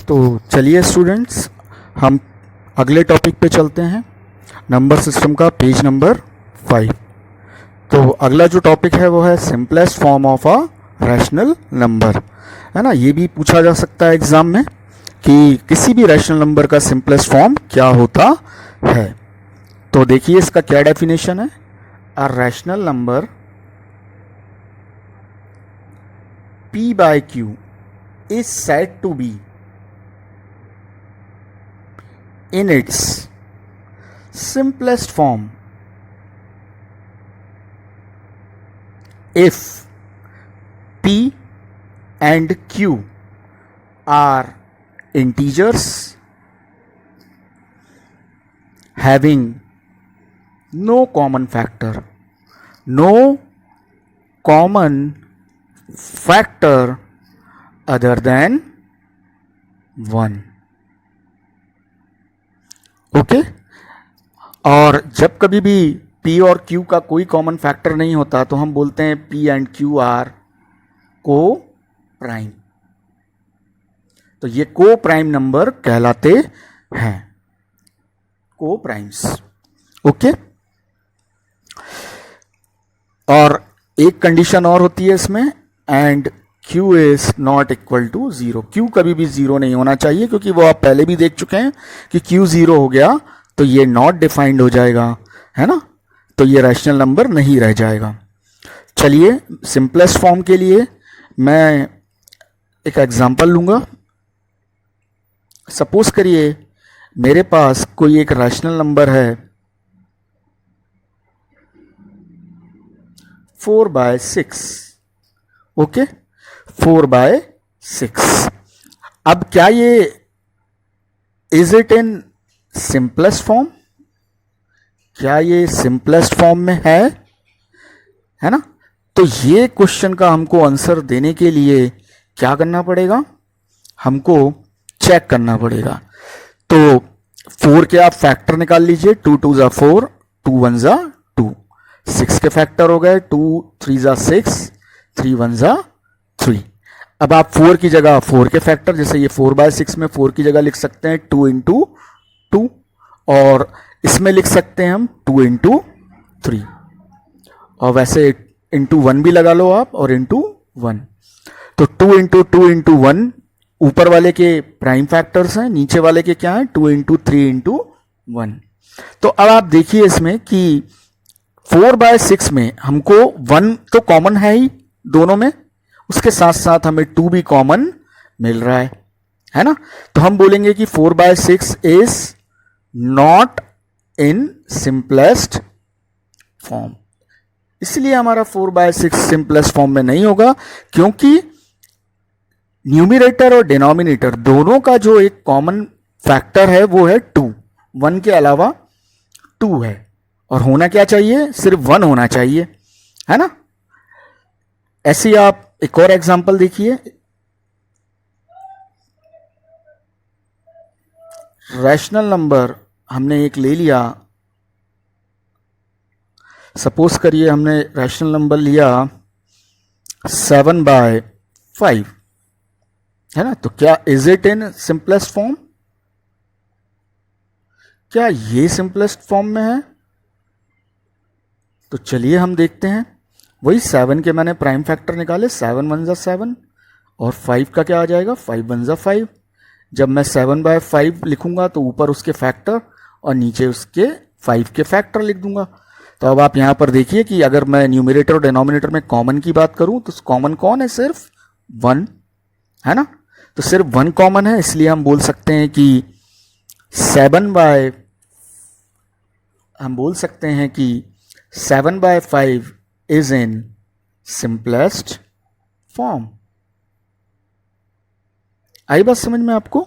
तो चलिए स्टूडेंट्स, हम अगले टॉपिक पे चलते हैं। नंबर सिस्टम का पेज नंबर 5। तो अगला जो टॉपिक है वो है simplest form of a rational number, है ना। ये भी पूछा जा सकता है एग्जाम में कि किसी भी रैशनल नंबर का सिंपलेस्ट फॉर्म क्या होता है। तो देखिए इसका क्या डेफिनेशन है। A rational number p by q is said to be in its simplest form if p and q are integers having no common factor other than 1। Okay. और जब कभी भी p और q का कोई कॉमन फैक्टर नहीं होता तो हम बोलते हैं p एंड q आर को प्राइम। तो ये को प्राइम नंबर कहलाते हैं, को प्राइम्स। ओके। और एक कंडीशन और होती है इसमें, and q is not equal to 0। q कभी भी 0 नहीं होना चाहिए, क्योंकि वो आप पहले भी देख चुके हैं कि q 0 हो गया तो ये नॉट डिफाइंड हो जाएगा, है ना। तो ये रैशनल नंबर नहीं रह जाएगा। चलिए सिंपलेस्ट फॉर्म के लिए मैं एक एग्जांपल लूंगा। सपोज करिए मेरे पास कोई एक रैशनल नंबर है 4/6। ओके, 4/6। अब क्या ये is it in simplest form? क्या ये सिंपलेस्ट फॉर्म में है ना। तो ये क्वेश्चन का हमको आंसर देने के लिए क्या करना पड़ेगा, हमको चेक करना पड़ेगा। तो 4 के आप फैक्टर निकाल लीजिए। 2 2 ज़ा 4, 2 1 ज़ा 2। 6 के फैक्टर हो गए 2 3 ज़ा 6, 3 1 ज़ा 3। अब आप 4 की जगह 4 के फैक्टर, जैसे ये 4/6 में 4 की जगह लिख सकते हैं 2 × 2, और इसमें लिख सकते हैं हम 2 × 3, और वैसे इंटू 1 भी लगा लो आप, और इंटू 1। तो 2 × 2 × 1 ऊपर वाले के प्राइम फैक्टर्स हैं, नीचे वाले के क्या हैं 2 × 3 × 1। तो अब आप देखिए इसमें कि 4/6 में हमको 1 तो कॉमन है ही दोनों में, उसके साथ साथ हमें 2 भी कॉमन मिल रहा है ना। तो हम बोलेंगे कि 4/6 is not in simplest form. इसलिए हमारा 4/6 सिंपलेस्ट फॉर्म में नहीं होगा, क्योंकि न्यूमरेटर और डिनोमिनेटर दोनों का जो एक कॉमन फैक्टर है वो है 2। 1 के अलावा 2 है, और होना क्या चाहिए, सिर्फ 1 होना चाहिए, है ना। ऐसे ही आप एक और एग्जांपल देखिए। रैशनल नंबर हमने एक ले लिया। सपोज करिए हमने रैशनल नंबर लिया 7/5, है ना। तो क्या is it in simplest form? क्या ये सिंपलेस्ट फॉर्म में है? तो चलिए हम देखते हैं। वही 7 के मैंने प्राइम फैक्टर निकाले, 7 1 ज़ा 7, और 5 का क्या आ जाएगा 5 1 ज़ा 5। जब मैं 7/5 लिखूंगा तो ऊपर उसके फैक्टर और नीचे उसके 5 के फैक्टर लिख दूंगा। तो अब आप यहां पर देखिए कि अगर मैं न्यूमरेटर और डिनोमिनेटर में कॉमन की बात करूं तो कॉमन कौन है, सिर्फ 1, है ना। तो सिर्फ 1 कॉमन है, इसलिए हम बोल सकते हैं कि 7/5 इज इन सिंपलेस्ट फॉर्म। आई बात समझ में आपको?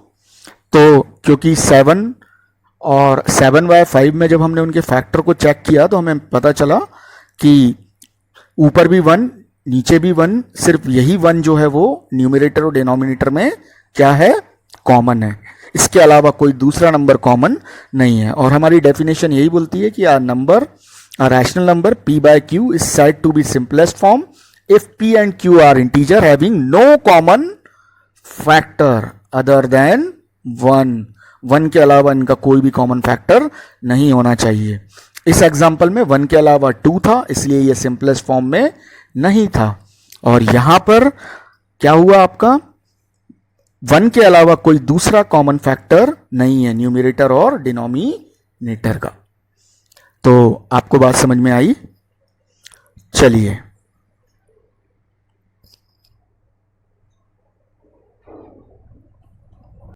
तो क्योंकि 7 और 7/5 में जब हमने उनके फैक्टर को चेक किया तो हमें पता चला कि ऊपर भी 1 नीचे भी 1, सिर्फ यही 1 जो है वो न्यूमरेटर और डिनोमिनेटर में क्या है, कॉमन है। इसके अलावा कोई दूसरा नंबर कॉमन नहीं है। और हमारी डेफिनेशन यही बोलती है कि a rational number p by q is said to be simplest form if p and q are integer having no common factor other than 1, 1 के अलावा इनका कोई भी कॉमन फैक्टर नहीं होना चाहिए। इस एग्जाम्पल में 1 के अलावा 2 था, इसलिए ये सिंपलेस्ट फॉर्म में नहीं था। और यहां पर क्या हुआ आपका, 1 के अलावा कोई दूसरा कॉमन फैक्टर नहीं है न्यूमरेटर और डिनोमिनेटर का। तो आपको बात समझ में आई? चलिए